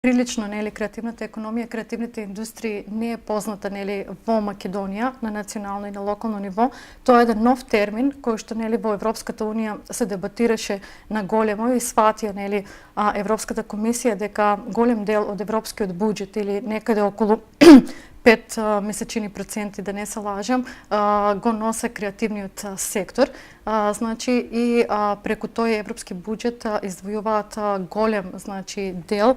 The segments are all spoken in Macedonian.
Прилично креативната економија, креативните индустрии не е позната во Македонија на национално и на локално ниво. Тоа е еден нов термин кој што во Европската унија се дебатираше на големо и сватија Европската комисија дека голем дел од европскиот буџет или некаде околу 5 месечини проценти, да не се лажам, го носе креативниот сектор. Значи и преку тој европски буџет издвојуваат голем дел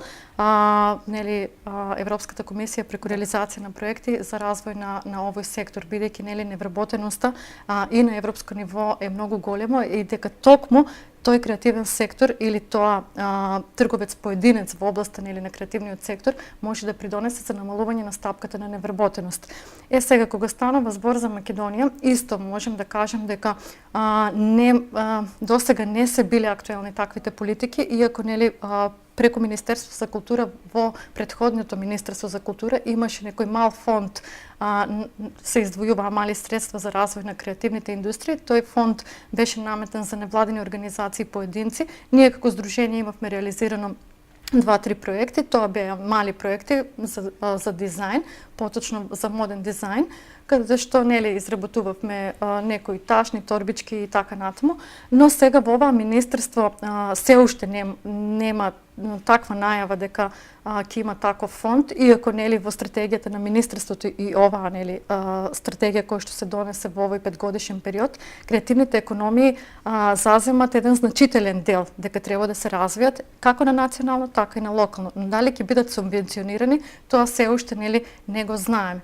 Европската комисија преку реализација на проекти за развој на овој сектор, бидејќи невработеноста и на европско ниво е многу големо и дека токму тој креативен сектор или тоа трговец поединец во областа на креативниот сектор може да придонесе за намалување на стапката на невработеност. Сега кога станува збор за Македонија, исто можем да кажем дека досега не се биле актуелни таквите политики, иако преку Министерство за култура во претходното Министерство за култура имаше некој мал фонд, се издвојуваа мали средства за развој на креативните индустрии. Тој фонд беше наметен за невладини организации и поединци. Ние како здружение имавме реализирано 2-3 проекти, тоа беа мали проекти за дизајн, поточно за моден дизајн, каде што изработувавме некои ташни, торбички и така натаму, но сега во оваа министерство се уште нема таква најава дека ќе има таков фонд, иако во стратегијата на министерството и оваа стратегија која што се донесе во овој 5-годишен период, креативните економии заземат еден значителен дел дека треба да се развијат како на национално, така и на локално. Но дали ќе бидат субвенционирани, тоа се уште не го знаеме.